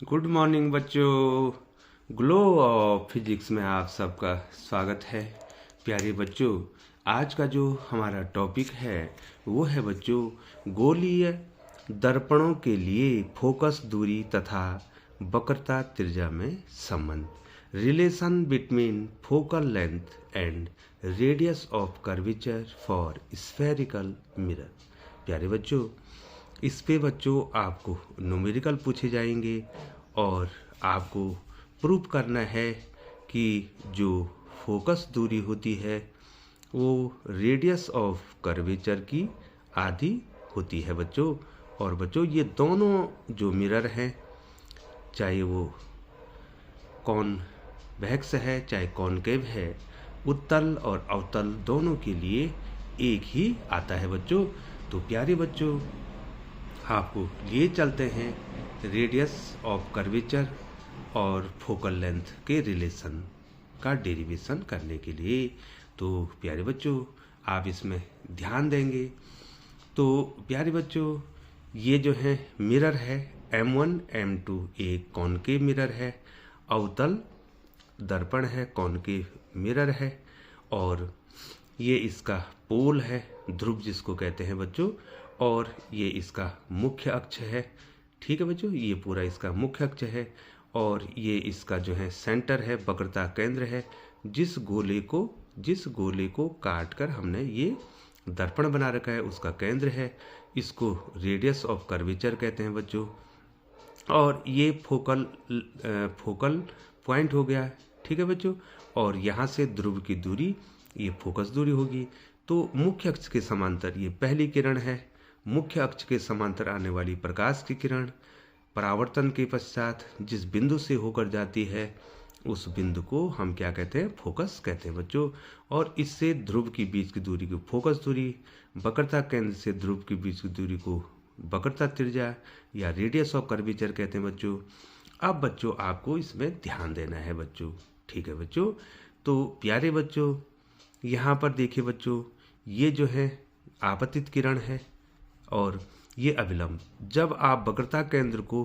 Good morning बच्चों। Glow of physics में आप सबका स्वागत है। प्यारे बच्चों, आज का जो हमारा टॉपिक है वो है बच्चों गोलीय दर्पणों के लिए फोकस दूरी तथा वक्रता त्रिज्या में संबंध। Relation between focal length and radius of curvature for spherical mirror. प्यारे बच्चों, इस पे बच्चों आपको न्यूमेरिकल पूछे जाएंगे और आपको प्रूव करना है कि जो फोकस दूरी होती है वो रेडियस ऑफ कर्वेचर की आधी होती है बच्चों। और बच्चों ये दोनों जो मिरर हैं, चाहे वो कॉन्वेक्स है चाहे कॉनकेव है, उत्तल और अवतल दोनों के लिए एक ही आता है बच्चों। तो प्यारे बच्चों, आपको लिए चलते हैं रेडियस ऑफ कर्वेचर और फोकल लेंथ के रिलेशन का डेरिवेशन करने के लिए। तो प्यारे बच्चों, आप इसमें ध्यान देंगे। तो प्यारे बच्चों, ये जो है मिरर है M1 M2 एक कॉनकेव मिरर है, अवतल दर्पण है, कॉनकेव मिरर है, और ये इसका पोल है, ध्रुव जिसको कहते हैं बच्चों, और ये इसका मुख्य अक्ष है। ठीक है बच्चों, ये पूरा इसका मुख्य अक्ष है और ये इसका जो है सेंटर है, वक्रता केंद्र है। जिस गोले को काट कर हमने ये दर्पण बना रखा है उसका केंद्र है। इसको रेडियस ऑफ कर्वेचर कहते हैं बच्चों। और ये फोकल पॉइंट हो गया। ठीक है बच्चों, और यहाँ से ध्रुव की दूरी ये फोकस दूरी होगी। तो मुख्य अक्ष के समांतर ये पहली किरण है। मुख्य अक्ष के समांतर आने वाली प्रकाश की किरण परावर्तन के पश्चात जिस बिंदु से होकर जाती है उस बिंदु को हम क्या कहते हैं? फोकस कहते हैं बच्चों। और इससे ध्रुव के बीच की दूरी को फोकस दूरी, वक्रता केंद्र से ध्रुव के बीच की दूरी को वक्रता त्रिज्या या रेडियस ऑफ कर्वेचर कहते हैं बच्चों। अब बच्चों आपको इसमें ध्यान देना है बच्चों। ठीक है बच्चों, तो प्यारे बच्चों यहाँ पर देखिए बच्चों, ये जो है आपतित किरण है और ये अभिलंब। जब आप वक्रता केंद्र को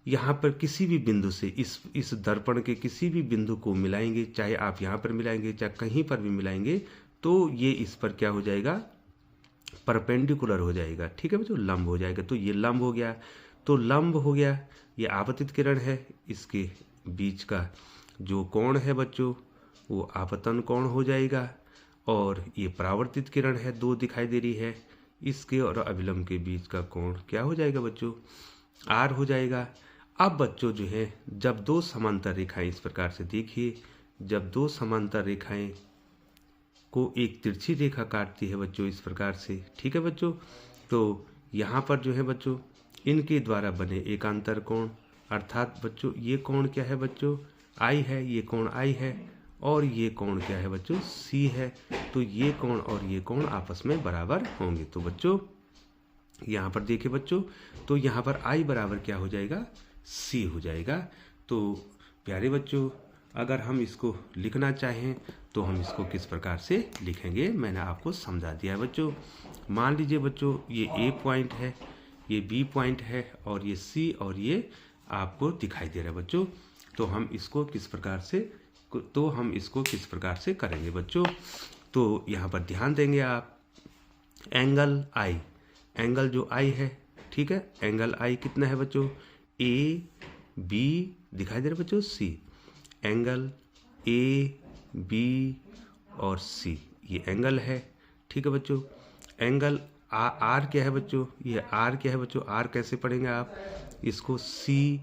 यहाँ पर किसी भी बिंदु से इस दर्पण के किसी भी बिंदु को मिलाएंगे, चाहे आप यहाँ पर मिलाएंगे चाहे कहीं पर भी मिलाएंगे, तो ये इस पर क्या हो जाएगा? परपेंडिकुलर हो जाएगा। ठीक है बच्चों, लंब हो जाएगा। तो ये लंब हो गया, तो लंब हो गया। ये आपतित किरण है, इसके बीच का जो कोण है बच्चों वो आपतन कोण हो जाएगा। और ये परावर्तित किरण है, दो दिखाई दे रही है, इसके और अभिलंब के बीच का कोण क्या हो जाएगा बच्चों? R हो जाएगा। अब बच्चों जो है, जब दो समांतर रेखाएं इस प्रकार से देखिए, जब दो समांतर रेखाएं को एक तिरछी रेखा काटती है बच्चों इस प्रकार से, ठीक है बच्चों, तो यहाँ पर जो है बच्चों इनके द्वारा बने एकांतर कोण, अर्थात बच्चों ये कोण क्या है बच्चों? I है, ये कोण I है, और ये कोण क्या है बच्चों? C है। तो ये कोण और ये कोण आपस में बराबर होंगे। तो बच्चों यहाँ पर देखिए बच्चों, तो यहाँ पर I बराबर क्या हो जाएगा? C हो जाएगा। तो प्यारे बच्चों, अगर हम इसको लिखना चाहें तो हम इसको किस प्रकार से लिखेंगे, मैंने आपको समझा दिया है बच्चों। मान लीजिए बच्चों, ये A पॉइंट है, ये B पॉइंट है, और ये C और ये आपको दिखाई दे रहा है बच्चों। तो हम इसको किस प्रकार से करेंगे बच्चों? तो यहाँ पर ध्यान देंगे आप। एंगल I, एंगल जो I है, ठीक है, एंगल I कितना है बच्चों? A B दिखाई दे रहा है बच्चों, C। एंगल A B और C ये एंगल है। ठीक है बच्चों, एंगल R क्या है बच्चों? ये R क्या है बच्चों? R कैसे पढ़ेंगे आप? इसको C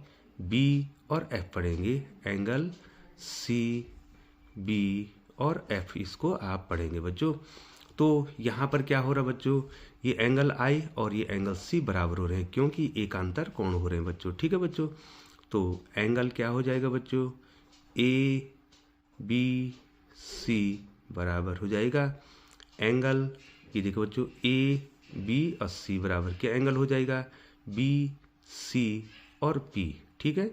B और F पढ़ेंगे। एंगल C B और F इसको आप पढ़ेंगे बच्चों। तो यहाँ पर क्या हो रहा है बच्चों? ये एंगल I और ये एंगल C बराबर हो रहे हैं क्योंकि एकांतर कोण हो रहे हैं बच्चों। ठीक है बच्चों, तो एंगल क्या हो जाएगा बच्चों? A B C बराबर हो जाएगा एंगल, ये देखो बच्चों, A B और C बराबर क्या एंगल हो जाएगा? B C और P। ठीक है,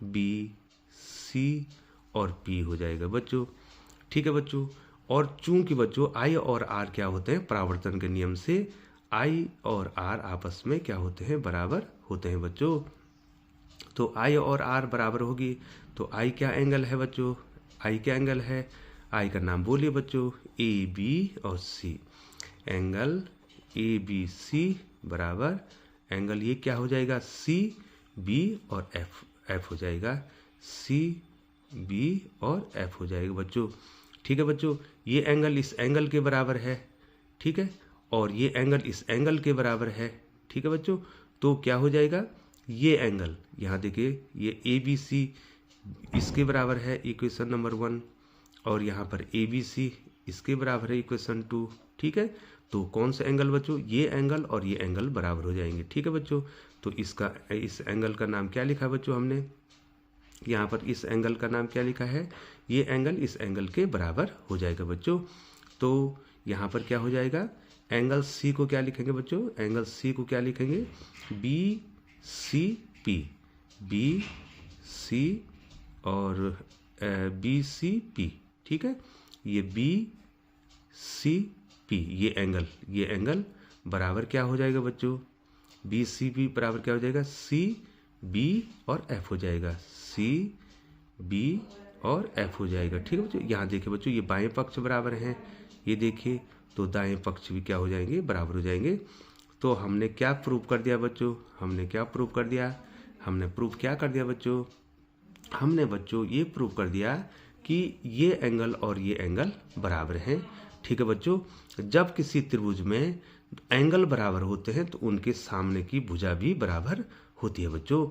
B C और P हो जाएगा बच्चों। ठीक है बच्चों, और चूंकि बच्चों I और R क्या होते हैं? परावर्तन के नियम से आई और आर आपस में क्या होते हैं, बराबर होते हैं बच्चों। तो आई और आर बराबर होगी तो आई क्या एंगल है बच्चों, आई क्या एंगल है, आई का नाम बोलिए बच्चों, ए बी और सी। एंगल ए बी सी बराबर एंगल ये क्या हो जाएगा, सी बी और एफ, एफ हो जाएगा, सी बी और एफ हो जाएगा बच्चों। ठीक है बच्चों, ये एंगल इस एंगल के बराबर है, ठीक है, और ये एंगल इस एंगल के बराबर है, ठीक है बच्चों। तो क्या हो जाएगा, ये एंगल यहाँ देखिए, ये ए बी सी इसके बराबर है इक्वेशन नंबर 1, और यहाँ पर ए बी सी इसके बराबर है इक्वेशन 2, ठीक है। तो कौन सा एंगल बच्चों, ये एंगल और ये एंगल बराबर हो जाएंगे, ठीक है बच्चों। तो इस एंगल का नाम क्या लिखा बच्चों हमने, यहाँ पर इस एंगल का नाम क्या लिखा है, ये एंगल इस एंगल के बराबर हो जाएगा बच्चों। तो यहाँ पर क्या हो जाएगा, एंगल सी को क्या लिखेंगे बच्चों, एंगल सी को क्या लिखेंगे, B C P, B C और बी सी पी, ठीक है। ये बी सी पी ये एंगल बराबर क्या हो जाएगा बच्चों, बी सी पी बराबर क्या हो जाएगा, सी बी और एफ हो जाएगा, सी बी और एफ हो जाएगा, ठीक है बच्चों। यहाँ देखिए बच्चों, ये बाएं पक्ष बराबर हैं, ये देखिए, तो दाएं पक्ष भी क्या हो जाएंगे, बराबर हो जाएंगे। तो हमने क्या प्रूव कर दिया बच्चों, हमने क्या प्रूव कर दिया, हमने प्रूव क्या कर दिया बच्चों, हमने बच्चों ये प्रूव कर दिया कि ये एंगल और ये एंगल बराबर हैं, ठीक है बच्चों। जब किसी त्रिभुज में एंगल बराबर होते हैं तो उनके सामने की भुजा भी बराबर होती है बच्चों।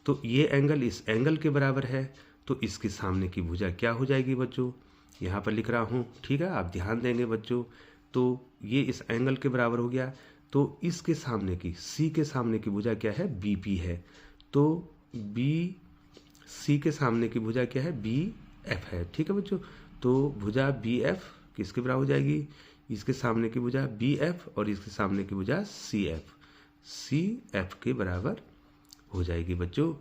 तो ये एंगल इस एंगल के बराबर है, तो इसके सामने की भुजा क्या हो जाएगी बच्चों, यहाँ पर लिख रहा हूँ, ठीक है, आप ध्यान देंगे बच्चों। तो ये इस एंगल के बराबर हो गया, तो इसके सामने की सी के सामने की भुजा क्या है, बी पी है। तो बी सी के सामने की भुजा क्या है, बी एफ है, ठीक है बच्चों। तो भुजा बी एफ किसके बराबर हो जाएगी, इसके सामने की भुजा बी एफ और इसके सामने की भुजा सी एफ के बराबर हो जाएगी बच्चों।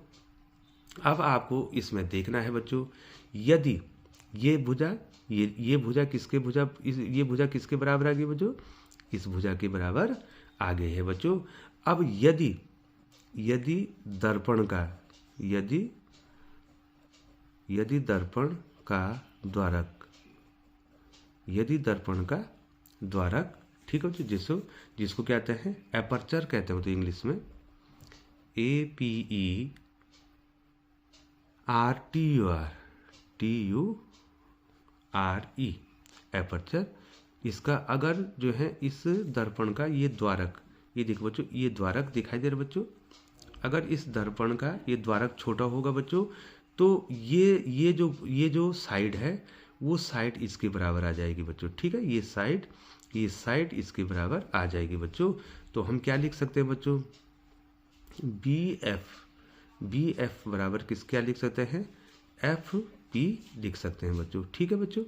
अब आपको इसमें देखना है बच्चों, यदि ये भुजा ये भुजा किसके भुजा ये भुजा किसके बराबर आ गई बच्चों, इस भुजा के बराबर आगे है बच्चों। अब यदि दर्पण का यदि दर्पण का द्वारक, ठीक है बच्चों, जिसको क्या कहते हैं, एपर्चर कहते हैं तो इंग्लिश में, APERTURE एपर्चर, इसका अगर जो है इस दर्पण का ये द्वारक, ये देखो बच्चों, ये द्वारक दिखाई दे रहा बच्चों, अगर इस दर्पण का ये द्वारक छोटा होगा बच्चों, तो ये जो साइड है वो साइड इसके बराबर आ जाएगी बच्चों, ठीक है। ये साइड इसके बराबर आ जाएगी बच्चों। तो हम क्या लिख सकते हैं बच्चों, बी एफ बराबर क्या लिख सकते हैं, एफ पी लिख सकते हैं बच्चों, ठीक है बच्चों।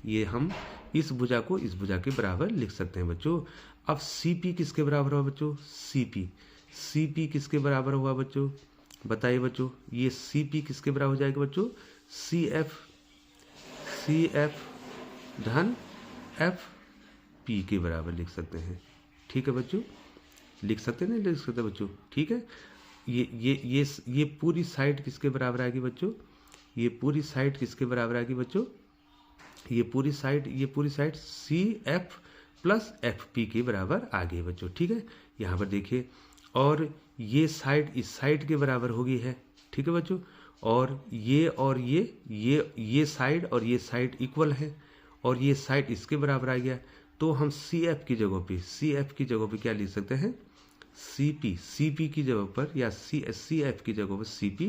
ये हम इस भुजा को इस भुजा के बराबर लिख सकते हैं बच्चों। अब सी पी किसके बराबर हुआ बच्चों, सी पी किसके बराबर हुआ बच्चों, बताइए बच्चों। ये सी पी किसके बराबर हो जाएगा बच्चों, सी एफ धन एफ पी के बराबर लिख सकते हैं, ठीक है बच्चों। लिख सकते हैं, नहीं लिख सकते बच्चों, ठीक है। ये पूरी साइड किसके बराबर आएगी बच्चों, ये पूरी साइड किसके बराबर आएगी बच्चों, ये पूरी side C F plus F P के बराबर आ गई बच्चों, ठीक है। यहाँ पर देखिए, और ये साइड इस साइड के बराबर होगी है, ठीक है बच्चों। और ये साइड और ये साइड इक्वल है, और ये साइड इसके बराबर आ गया। तो हम सी एफ की जगह पे क्या लिख सकते हैं, सी पी की जगह पर, या सी एफ की जगह पर सी पी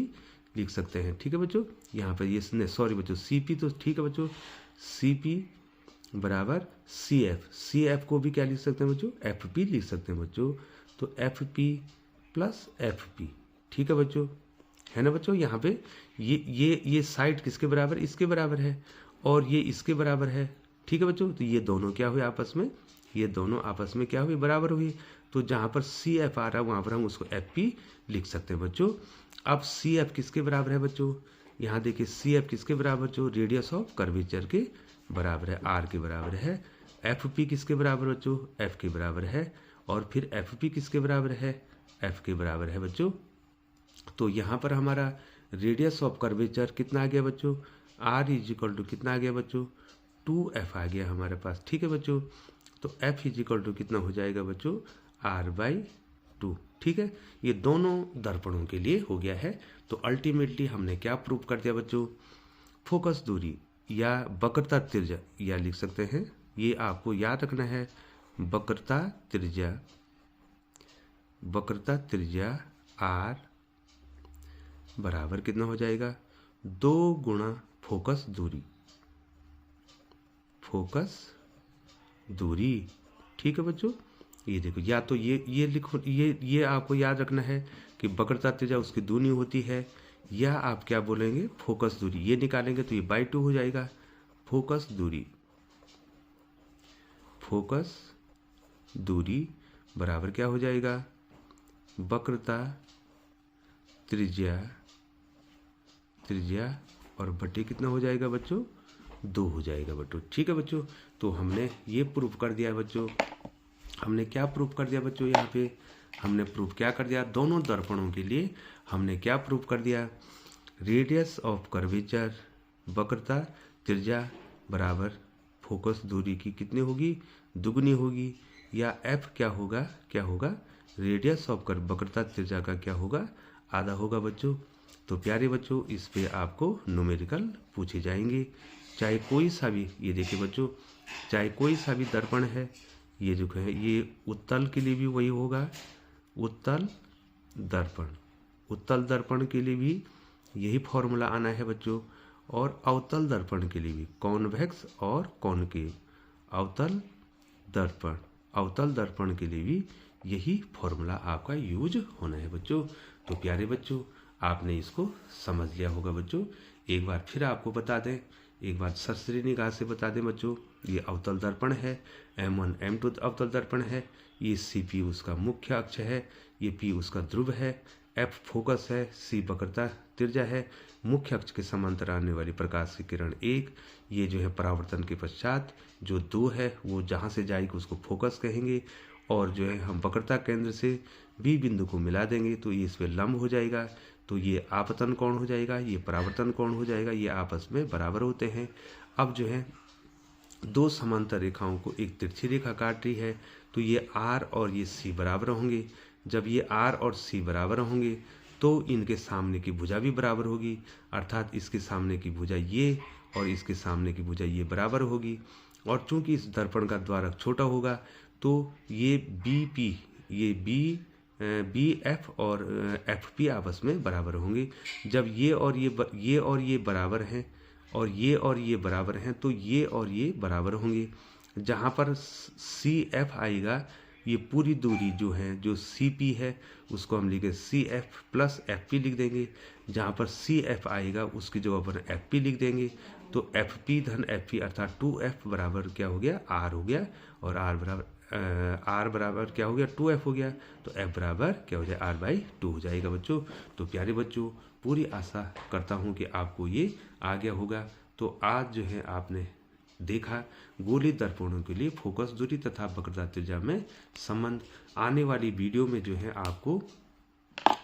लिख सकते हैं, ठीक है बच्चों। यहाँ पर ये सॉरी बच्चों, सी पी तो ठीक है बच्चों, सी पी बराबर सी एफ को भी क्या लिख सकते हैं बच्चों, एफ पी लिख सकते हैं बच्चों। तो F P plus F P, ठीक है बच्चों, है ना बच्चों। यहाँ पे ये साइड किसके बराबर, इसके बराबर है, और ये इसके बराबर है, ठीक है बच्चों। तो ये दोनों क्या हुए आपस में, ये दोनों आपस में क्या हुई, बराबर हुई। तो जहाँ पर सी एफ आ रहा है वहाँ पर हम उसको एफ पी लिख सकते हैं बच्चों। अब सी एफ किसके बराबर है बच्चों, यहाँ देखिए सी एफ किसके बराबर जो, रेडियस ऑफ कर्वेचर के बराबर है, आर के बराबर है। एफ पी किसके बराबर बच्चों, एफ के बराबर है। और फिर एफ पी किसके बराबर है, एफ के बराबर है बच्चों। तो यहाँ पर हमारा रेडियस ऑफ कर्वेचर कितना आ गया बच्चों, आर इज इक्वल टू कितना आ गया बच्चों, 2f आ गया हमारे पास। ठीक है बच्चों, तो f इज इक्वल टू कितना हो जाएगा बच्चों, r/2। ठीक है, ये दोनों दर्पणों के लिए हो गया है। तो अल्टीमेटली हमने क्या प्रूव कर दिया बच्चों, फोकस दूरी या वक्रता त्रिज्या, या लिख सकते हैं, ये आपको याद रखना है, वक्रता त्रिज्या r बराबर कितना हो जाएगा, 2 गुणा फोकस दूरी। ठीक है बच्चों, ये देखो, या तो ये लिखो, ये आपको याद रखना है कि वक्रता त्रिज्या उसकी दूनी होती है, या आप क्या बोलेंगे, फोकस दूरी। ये निकालेंगे तो ये बाई 2 हो जाएगा। फोकस दूरी बराबर क्या हो जाएगा, वक्रता त्रिज्या और बटे कितना हो जाएगा बच्चों, 2 हो जाएगा बच्चों। ठीक है बच्चों, तो हमने ये प्रूफ कर दिया बच्चों। हमने क्या प्रूफ कर दिया बच्चों, यहाँ पे हमने प्रूफ क्या कर दिया, दोनों दर्पणों के लिए हमने क्या प्रूफ कर दिया, रेडियस ऑफ कर्वेचर वक्रता त्रिज्या बराबर फोकस दूरी की कितनी होगी, दुगनी होगी, या f क्या होगा रेडियस ऑफ वक्रता त्रिज्या का क्या होगा, आधा होगा बच्चों। तो प्यारे बच्चों, इस पे आपको न्यूमेरिकल पूछे जाएंगे, चाहे कोई सा भी, ये देखिए बच्चों, चाहे कोई सा भी दर्पण है, ये जो है ये उत्तल के लिए भी वही होगा, उत्तल दर्पण के लिए भी यही फॉर्मूला आना है बच्चों, और अवतल दर्पण के लिए भी, कॉन्वेक्स और कॉनकेव, अवतल दर्पण के लिए भी यही फॉर्मूला आपका यूज होना है बच्चों। तो प्यारे बच्चों, आपने इसको समझ लिया होगा बच्चों। एक बार फिर आपको बता दें, एक बार सरसरी निगाह से बता दें बच्चों, ये अवतल दर्पण है, M1 M2 अवतल दर्पण है, ये CP उसका मुख्य अक्ष है, ये P उसका ध्रुव है, F फोकस है, C वक्रता त्रिज्या है, मुख्य अक्ष के समांतर आने वाली प्रकाश की किरण 1, ये जो है परावर्तन के पश्चात जो 2 है वो जहाँ से जाएगी उसको फोकस कहेंगे, और जो है हम वक्रता केंद्र से B बिंदु को मिला देंगे तो ये इस पर लंब हो जाएगा, तो ये आपतन कोण हो जाएगा, ये परावर्तन कोण हो जाएगा, ये आपस में बराबर होते हैं। अब जो है 2 समांतर रेखाओं को एक तिरछी रेखा काट रही है, तो ये R और ये C बराबर होंगे। जब ये R और C बराबर होंगे तो इनके सामने की भुजा भी बराबर होगी, अर्थात इसके सामने की भुजा ये और इसके सामने की भुजा ये बराबर होगी। और चूंकि इस दर्पण का द्वारक छोटा होगा तो ये BF और FP आपस में बराबर होंगे। जब ये और ये बराबर हैं और ये बराबर हैं तो ये और ये बराबर होंगे। जहाँ पर CF आएगा, ये पूरी दूरी जो है, जो CP है, उसको हम लिखेंगे CF प्लस FP लिख देंगे। जहाँ पर CF आएगा उसकी जगह पर FP लिख देंगे, तो FP धन FP अर्थात 2F बराबर क्या हो गया, R हो गया, और R बराबर क्या हो गया, 2F हो गया, तो F बराबर क्या हो जाए, R/2 हो जाएगा बच्चों। तो प्यारे बच्चों, पूरी आशा करता हूँ कि आपको ये आ गया होगा। तो आज जो है आपने देखा गोलीय दर्पणों के लिए फोकस दूरी तथा वक्रता त्रिज्या में संबंध। आने वाली वीडियो में जो है आपको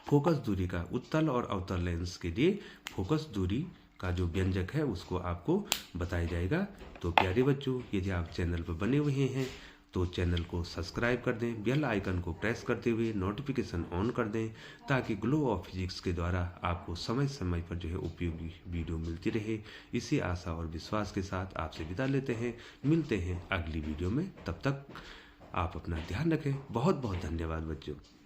फोकस दूरी का, उत्तल और अवतल लेंस के लिए फोकस दूरी का जो व्यंजक है उसको आपको बताया जाएगा। तो प्यारे बच्चों, यदि आप चैनल पर बने हुए हैं तो चैनल को सब्सक्राइब कर दें, बेल आइकन को प्रेस करते हुए नोटिफिकेशन ऑन कर दें, ताकि ग्लो ऑफ फिजिक्स के द्वारा आपको समय समय पर जो है उपयोगी वीडियो मिलती रहे। इसी आशा और विश्वास के साथ आपसे विदा लेते हैं, मिलते हैं अगली वीडियो में। तब तक आप अपना ध्यान रखें। बहुत बहुत धन्यवाद बच्चों।